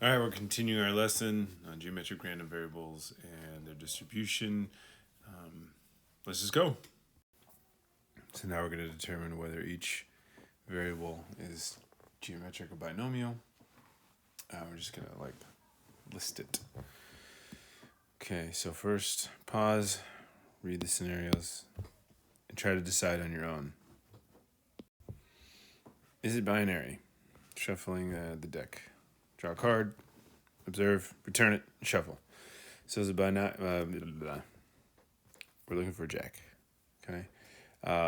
All right, we're continuing our lesson on geometric random variables and their distribution. Let's just go. So now we're going to determine whether each variable is geometric or binomial. We're just going to list it. Okay, so first pause, read the scenarios, and try to decide on your own. Is it binary? Shuffling the deck. Draw a card, observe, return it, shuffle. So is it binary? We're looking for a jack. Okay.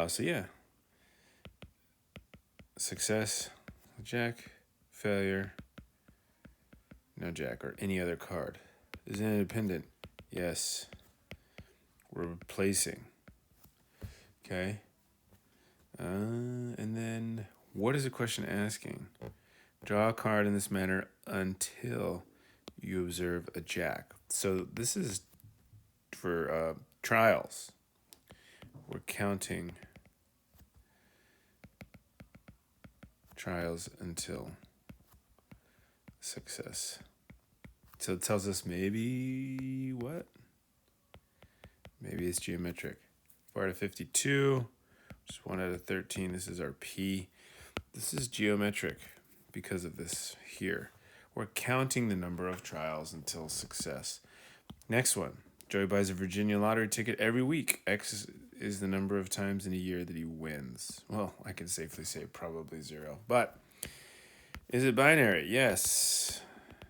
So yeah. Success, jack. Failure, no jack or any other card. Is it independent? Yes. We're replacing. Okay. And then what is the question asking? Draw a card in this manner until you observe a jack. So this is for trials. We're counting trials until success. So it tells us maybe what? Maybe it's geometric. 4 out of 52, just 1 out of 13. This is our P. This is geometric because of this here. We're counting the number of trials until success. Next one. Joey buys a Virginia lottery ticket every week. X is the number of times in a year that he wins. Well, I can safely say probably 0. But is it binary? Yes.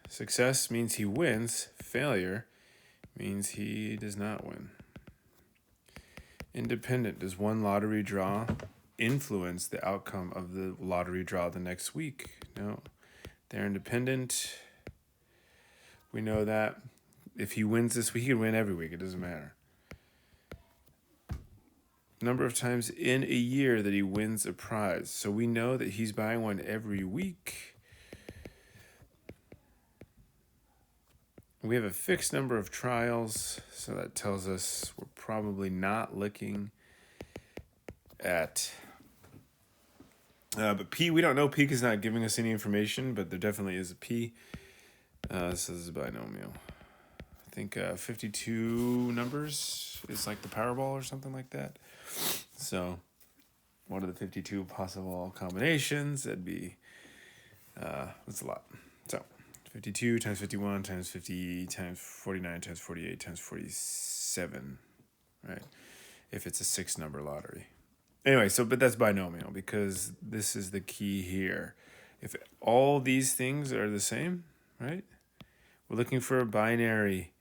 Success means he wins. Failure means he does not win. Independent. Does one lottery draw influence the outcome of the lottery draw the next week? No. They're independent. We know that. If he wins this week, he can win every week. It doesn't matter. Number of times in a year that he wins a prize. So we know that he's buying one every week. We have a fixed number of trials. So that tells us we're probably not looking at... but P, we don't know. P is not giving us any information, but there definitely is a P. So this is a binomial. I think 52 numbers is like the Powerball or something like that. So what are the 52 possible combinations? That'd be, that's a lot. So 52 times 51 times 50 times 49 times 48 times 47, right? If it's a 6-number lottery. Anyway, but that's binomial because this is the key here. If all these things are the same, right? We're looking for a binary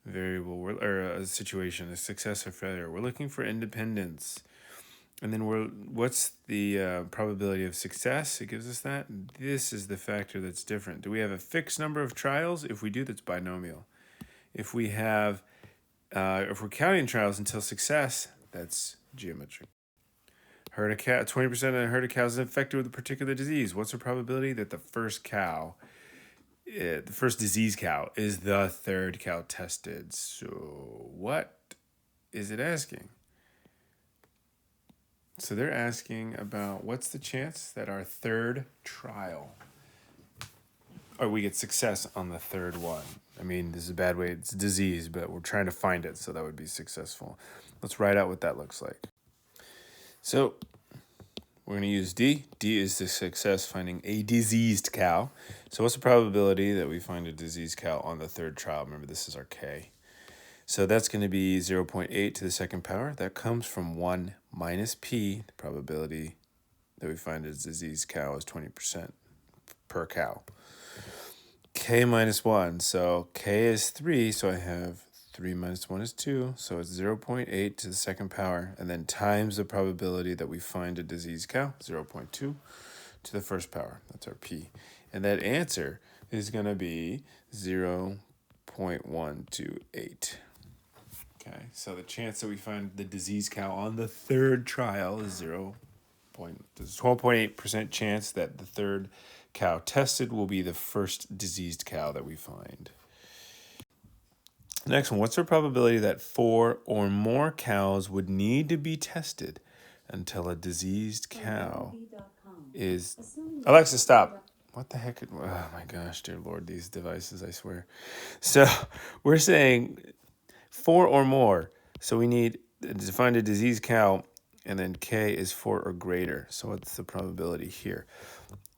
variable or a situation, a success or failure. We're looking for independence. And then what's the probability of success? It gives us that. This is the factor that's different. Do we have a fixed number of trials? If we do, that's binomial. If we have, if we're counting trials until success, that's geometric. Herd of cow, 20% of the herd of cows is infected with a particular disease. What's the probability that the first disease cow is the third cow tested? So what is it asking? So they're asking about what's the chance that our third trial, or we get success on the third one. I mean, this is a bad way. It's disease, but we're trying to find it, so that would be successful. Let's write out what that looks like. So we're going to use D. D is the success finding a diseased cow. So what's the probability that we find a diseased cow on the third trial? Remember, this is our K. So that's going to be 0.8 to the second power. That comes from 1 minus P. The probability that we find a diseased cow is 20% per cow. K minus 1. So K is 3. So I have 3 minus 1 is 2. So it's 0.8 to the second power. And then times the probability that we find a diseased cow, 0.2 to the first power. That's our P. And that answer is going to be 0.128. Okay, so the chance that we find the diseased cow on the third trial is 12.8% chance that the third cow tested will be the first diseased cow that we find. Next one, what's the probability that 4 or more cows would need to be tested until a diseased cow is... Alexa, stop. What the heck? Oh my gosh, dear Lord, these devices, I swear. So we're saying 4 or more. So we need to find a disease cow, and then K is 4 or greater. So what's the probability here?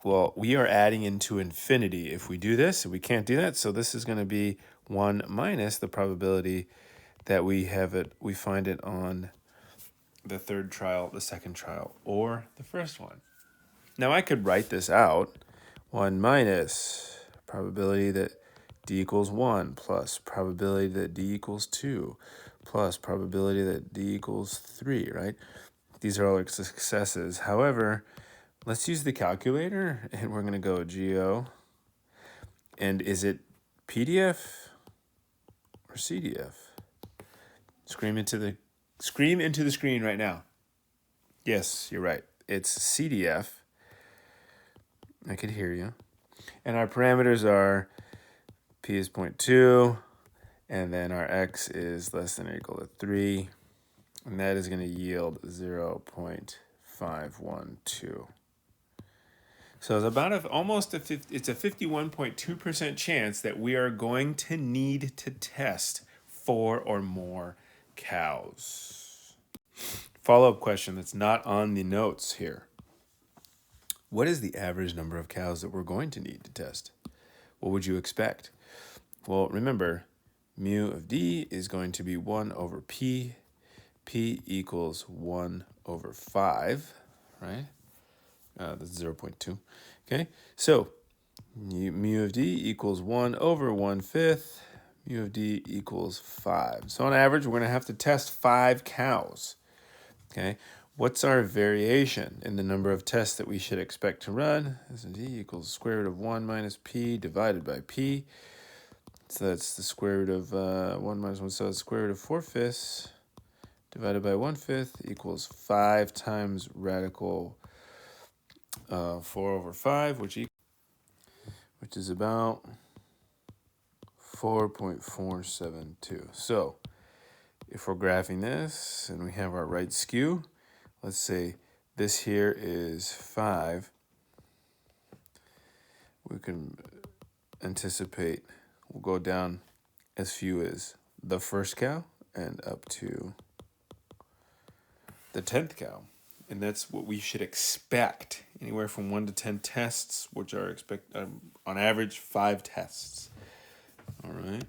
Well, we are adding into infinity if we do this. We can't do that. So this is going to be 1 minus the probability that we find it on the third trial, the second trial, or the first one. Now I could write this out. 1 minus probability that d equals 1 plus probability that d equals 2 plus probability that d equals 3, right? These are all our successes. However, let's use the calculator, and we're going to go GO. And is it PDF or CDF? Scream into the screen right now. Yes, you're right. It's CDF. I could hear you. And our parameters are P is 0.2, and then our X is less than or equal to 3, and that is going to yield 0.512. So it's about it's a 51.2% chance that we are going to need to test 4 or more cows. Follow-up question that's not on the notes here. What is the average number of cows that we're going to need to test? What would you expect? Well, remember, mu of d is going to be 1 over p. P equals 1 over 5, right? That's 0.2. Okay, so mu of d equals 1 over 1/5. Mu of d equals 5. So on average, we're going to have to test 5 cows. Okay, what's our variation in the number of tests that we should expect to run? S d equals square root of 1 minus p divided by p. So that's the square root of 1 minus 1. So it's square root of 4/5 divided by 1/5 equals 5 times radical 4 over 5, which is about 4.472. So if we're graphing this and we have our right skew, let's say this here is 5, we can anticipate we'll go down as few as the first cow and up to the 10th cow. And that's what we should expect, anywhere from 1 to 10 tests, which are on average 5 tests. All right.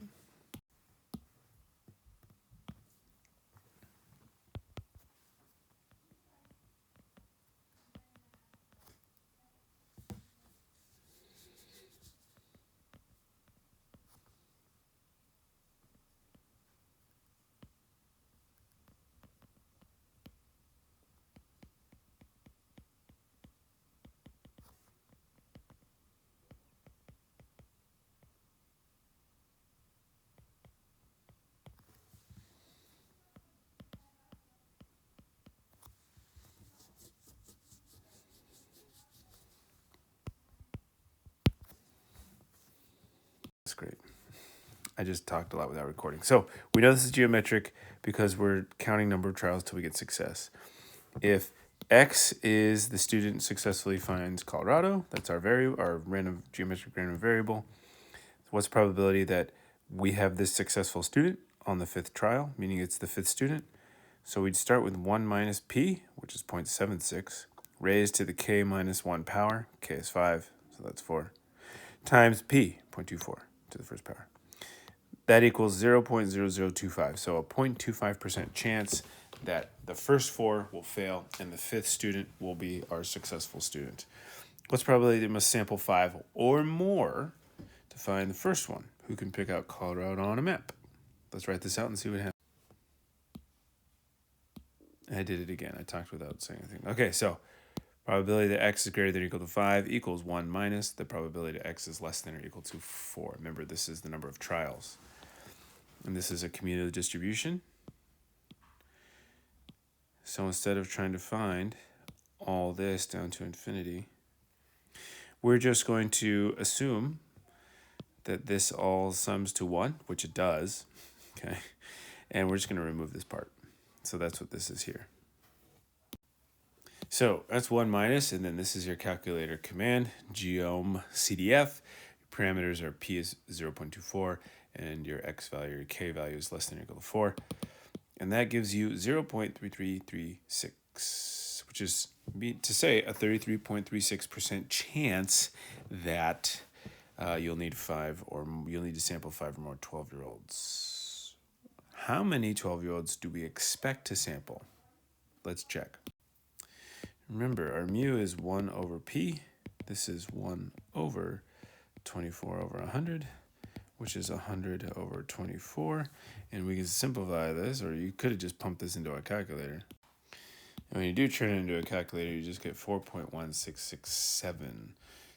That's great. I just talked a lot without recording. So we know this is geometric because we're counting number of trials till we get success. If X is the student successfully finds Colorado, that's our geometric random variable. What's the probability that we have this successful student on the 5th trial, meaning it's the 5th student? So we'd start with 1 minus p, which is 0.76, raised to the k minus 1 power. K is 5, so that's 4, times p, 0.24 to the first power. That equals 0.0025, so a 0.25% chance that the first 4 will fail and the 5th student will be our successful student. What's the probability they must sample 5 or more to find the first one? Who can pick out Colorado on a map? Let's write this out and see what happens. I did it again. I talked without saying anything. Okay, so probability that x is greater than or equal to 5 equals 1 minus the probability that x is less than or equal to 4. Remember, this is the number of trials. And this is a commutative distribution. So instead of trying to find all this down to infinity, we're just going to assume that this all sums to 1, which it does, okay? And we're just going to remove this part. So that's what this is here. So that's 1 minus, and then this is your calculator command, geom cdf. Parameters are p is 0.24, and your x value, your k value is less than or equal to 4. And that gives you 0.3336, which is to say a 33.36% chance that you'll need to sample 5 or more 12-year-olds. How many 12-year-olds do we expect to sample? Let's check. Remember, our mu is 1 over p. This is 1 over 24 over 100, which is 100 over 24. And we can simplify this, or you could have just pumped this into a calculator. And when you do turn it into a calculator, you just get 4.1667.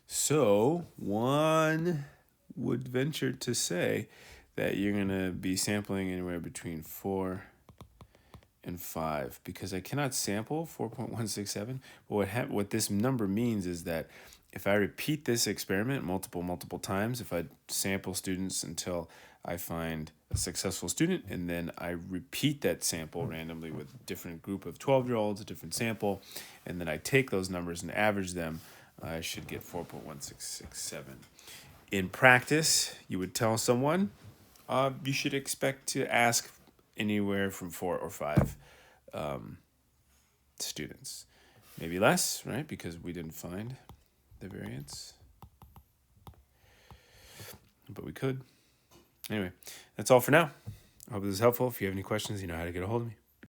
So one would venture to say that you're going to be sampling anywhere between 4 and 5, because I cannot sample 4.167. But what this number means is that if I repeat this experiment multiple times, if I sample students until I find a successful student, and then I repeat that sample randomly with a different group of 12-year-olds, a different sample, and then I take those numbers and average them, I should get 4.1667. In practice, you would tell someone you should expect to ask anywhere from 4 or 5 students. Maybe less, right? Because we didn't find the variance. But we could. Anyway, that's all for now. I hope this is helpful. If you have any questions, you know how to get a hold of me.